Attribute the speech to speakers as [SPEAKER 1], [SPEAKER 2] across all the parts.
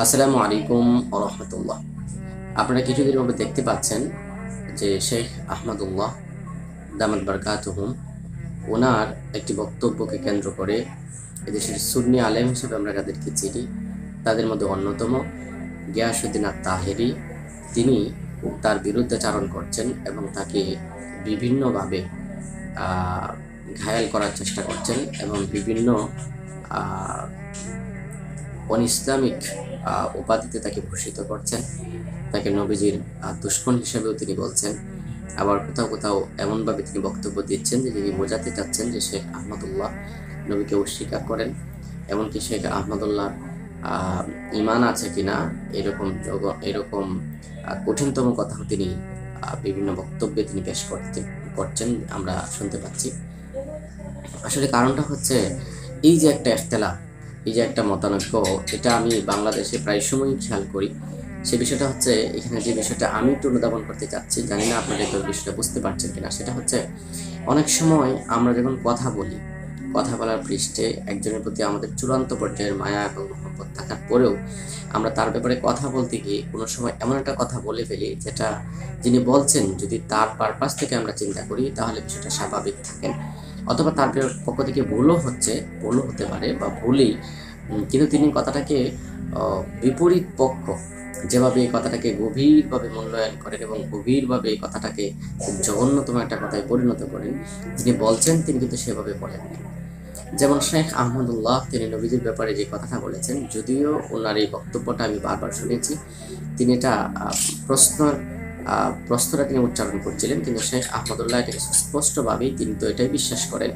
[SPEAKER 1] আসসালামু আলাইকুম ওয়া রাহমাতুল্লাহ। আপনারা কিছুদিন পূর্বে দেখতে পাচ্ছেন যে শেখ আহমদুল্লাহ দামাত বারকাতুহুম ওনার একটি বক্তব্যকে কেন্দ্র করে এদেশের সুন্নি আলেম হিসেবে আমরা যাদেরকে চিনি তাদের মধ্যে অন্যতম গিয়াসউদ্দিন আত-তাহেরি, তিনি তার বিরুদ্ধাচারণ করছেন এবং তাকে বিভিন্নভাবে ঘায়াল করার চেষ্টা করছেন এবং বিভিন্ন অনইসলামিক উপাধিতে তাকে ভূষিত করছেন। তাকে নবীজির দুশমন হিসেবেও তিনি বলছেন। আবার কোথাও কোথাও এমনভাবে তিনি বক্তব্য দিচ্ছেন যে তিনি বোঝাতে চাচ্ছেন যে শেখ আহমদুল্লাহ নবীকে অস্বীকার করেন। এমনকি শেখ আহমদুল্লাহ ইমান আছে কিনা এরকম কঠিনতম কথাও তিনি বিভিন্ন বক্তব্যে তিনি পেশ করছেন আমরা শুনতে পাচ্ছি। আসলে কারণটা হচ্ছে এই যে একটা ইখতিলাফ, এই যে একটা মতানৈক্য, এটা আমি বাংলাদেশে প্রায় সময়ই খেয়াল করি। সে বিষয়টা হচ্ছে এখানে যে বিষয়টা আমি একটু অনুধাবন করতে চাচ্ছি, জানি না আপনারা এই বিষয়টা বুঝতে পারছেন কিনা। সেটা হচ্ছে অনেক সময় আমরা যখন কথা বলি, কথা বলার পৃষ্ঠে একজনের প্রতি আমাদের চূড়ান্ত পর্যায়ের মায়া এবং মহব্বত থাকার পরেও আমরা তার ব্যাপারে কথা বলতে গিয়ে কোনো সময় এমন একটা কথা বলে ফেলি যেটা যিনি বলছেন যদি তার পারপাস থেকে আমরা চিন্তা করি তাহলে বিষয়টা স্বাভাবিক থাকেন, অথবা তার পক্ষ থেকে ভুলও হতে পারে বা ভুলই, কিন্তু তিনি কথাটাকে বিপরীত পক্ষ যেভাবে এই কথাটাকে গভীরভাবে মূল্যায়ন করেন এবং গভীরভাবে এই কথাটাকে খুব জঘন্যতম একটা কথায় পরিণত করেন, তিনি বলছেন তিনি কিন্তু সেভাবে বলেননি। যেমন শেখ আহমদুল্লাহ তিনি নবীজির ব্যাপারে যে কথাটা বলেছেন, যদিও ওনার এই বক্তব্যটা আমি বারবার শুনেছি, তিনি এটা প্রশ্নটা তিনি উচ্চারণ করছিলেন, কিন্তু শেখ আহমদুল্লাহ এটাকে স্পষ্টভাবেই তিনি তো এটাই বিশ্বাস করেন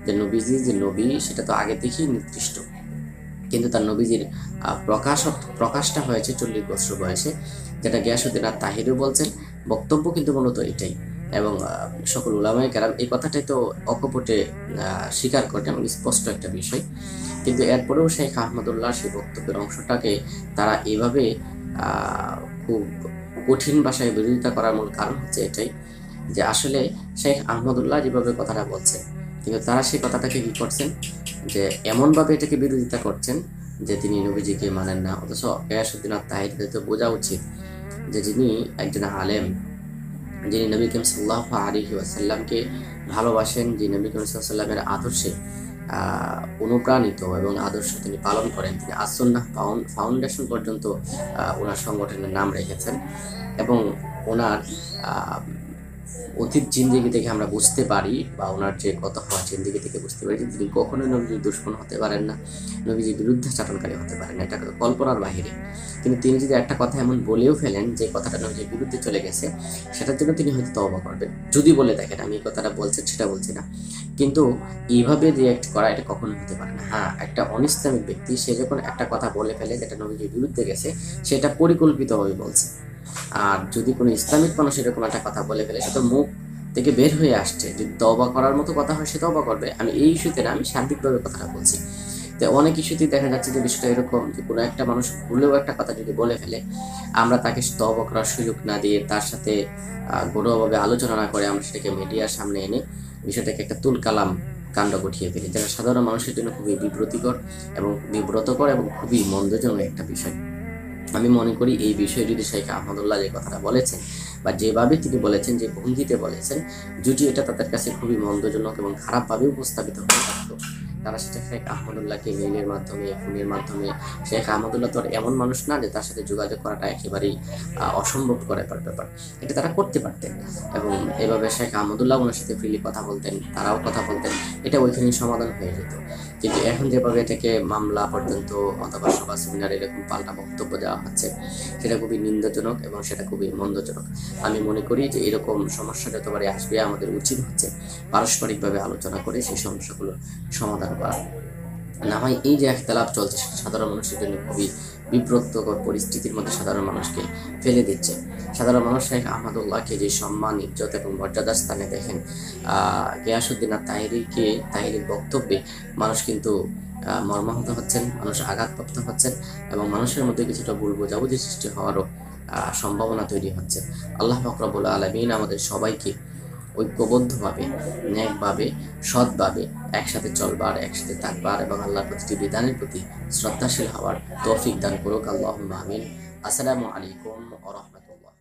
[SPEAKER 1] যে নবীজি যে নবী সেটা তো আগে থেকেই নির্দিষ্ট, কিন্তু তার নবীজির প্রকাশটা হয়েছে 40 বছর বয়সে, যেটা গিয়াসউদ্দিন আত-তাহেরিও বলছেন। বক্তব্য কিন্তু মূলত এটাই, এবং সকল উলামায়ে কেরাম এই কথাটাই তো অকপটে স্বীকার করেন এবং স্পষ্ট একটা বিষয়। কিন্তু এরপরেও শেখ আহমদুল্লাহ সেই বক্তব্যের অংশটাকে তারা এইভাবে খুব কঠিন ভাষায় বিরোধিতা করার মূল কারণ হচ্ছে এটাই যে আসলে শেখ আহমদুল্লাহ যেভাবে কথাটা বলছেন, কিন্তু তারা সেই কথাটাকে কি করছেন যে এমনভাবে এটাকে বিরোধিতা করছেন যে তিনি নবীজিকে মানেন না। অথচ গিয়াসউদ্দিন আত-তাহেরির তো বোঝা উচিত যে যিনি একজন আলেম, যিনি নবী করিম সাল্লাল্লাহু আলাইহি ওয়াসাল্লামকে ভালোবাসেন, যিনি নবী করিম সাল্লাল্লাহু আলাইহি ওয়াসাল্লামের আদর্শে অনুপ্রাণিত এবং আদর্শ তিনি পালন করেন, তিনি আস-সুন্নাহ ফাউন্ডেশন পর্যন্ত ওনার সংগঠনের নাম রেখেছেন, এবং ওনার অতীত জিন্দেগি থেকে আমরা বুঝতে পারি বা ওনার যে কত হওয়া জিন্দেগি থেকে বুঝতে পারি যে তিনি কখনোই নবীজির দুশমন হতে পারেন না, নবীজির বিরুদ্ধাচারণকারী হতে পারেন না, এটা কল্পনার বাহিরে। কিন্তু তিনি যদি একটা কথা এমন বলেও ফেলেন যে কথাটা নবীজির বিরুদ্ধে চলে গেছে, সেটার জন্য তিনি হয়তো তওবা করবেন, যদি বলে দেখেন আমি এই কথাটা বলছি সেটা বলছি না। কিন্তু এইভাবে রিয়েক্ট করা এটা কখনোই হতে পারে না। হ্যাঁ, একটা অনিসলামিক ব্যক্তি সে যখন একটা কথা বলে ফেলে যেটা নবীজির বিরুদ্ধে গেছে, সেটা পরিকল্পিতভাবে বলছে। আর যদি কোনো ইসলামিক মানুষ এরকম একটা কথা বলে ফেলে, সেটা মুখ থেকে বের হয়ে আসছে, যদি তওবা করার মতো কথা হয় সে তওবা করবে। আমি এই ইস্যুতে না, আমি সার্বিকভাবে কথাটা বলছি। তো অনেক ইস্যুতেই দেখা যাচ্ছে যে বিষয়টা এরকম যে কোনো একটা মানুষ ভুলেও একটা কথা যদি বলে ফেলে, আমরা তাকে তওবা করার সুযোগ না দিয়ে তার সাথে গৌরবভাবে আলোচনা না করে আমরা সেটাকে মিডিয়ার সামনে এনে বিষয়টাকে একটা তুলকালাম কাণ্ড ঘটিয়ে ফেলি, যেটা সাধারণ মানুষের জন্য খুবই বিব্রতিকর এবং বিব্রতকর এবং খুবই মন্দজনক একটা বিষয়। আমি মনে করি এই বিষয়ে যদি শেখ আহমদুল্লাহ যে কথাটা বলেছেন বা যেভাবে তিনি বলেছেন, যে ভঙ্গিতে বলেছেন, যদি এটা তাদের কাছে খুবই মন্দজনক এবং খারাপভাবে উপস্থাপিত হয়ে থাকতো, তারা সেটা শেখ আহমদুল্লাহকে মেইলের মাধ্যমে, ফোনের মাধ্যমে, শেখ আহমদুল্লাহ তো আর এমন মানুষ না যে তার সাথে যোগাযোগ করাটা একেবারেই অসম্ভব করে ব্যাপার, এটা তারা করতে পারতেন এবং এভাবে শেখ আহমদুল্লাহ ওনার সাথে ফ্রিলি কথা বলতেন, তারাও কথা বলতেন, এটা ওইখানেই সমাধান হয়ে যেত। কিন্তু এখন যেভাবে এটাকে মামলা পর্যন্ত অথবা সভা সেমিনার এরকম পাল্টা বক্তব্য দেওয়া হচ্ছে, সেটা খুবই নিন্দাজনক এবং সেটা খুবই মন্দজনক। আমি মনে করি যে এরকম সমস্যা যতবারই আসবে আমাদের উচিত হচ্ছে পারস্পরিকভাবে আলোচনা করে সেই সমস্যাগুলোর সমাধান করা। না হয় এই যে একতলাপ চলছে সেটা সাধারণ মানুষের জন্য খুবই বিব্রতকর পরিস্থিতির মধ্যে সাধারণ মানুষকে ফেলে দিচ্ছে। সাধারণ মানুষ শেখ আহমদুল্লাহকে যে সম্মান, ইজ্জত এবং মর্যাদার স্থানে দেখেন, গিয়াসউদ্দিন তাহেরির বক্তব্যে মানুষ কিন্তু মর্মাহত হচ্ছেন, মানুষ আঘাতপ্রাপ্ত হচ্ছেন এবং মানুষের মধ্যে কিছুটা ভুল বোঝাবুঝি সৃষ্টি হওয়ারও সম্ভাবনা তৈরি হচ্ছে। আল্লাহ পাক রব্বুল আলামিন আমাদের সবাইকে ঐক্যবদ্ধভাবে, ন্যায়ভাবে, সৎভাবে একসাথে চলবার, একসাথে থাকবার এবং আল্লাহর প্রতিটি বিধানের প্রতি শ্রদ্ধাশীল হওয়ার তৌফিক দান করুক। আল্লাহুম্মা আমিন। আসসালামু আলাইকুম ওয়া রাহমাতুল্লাহ।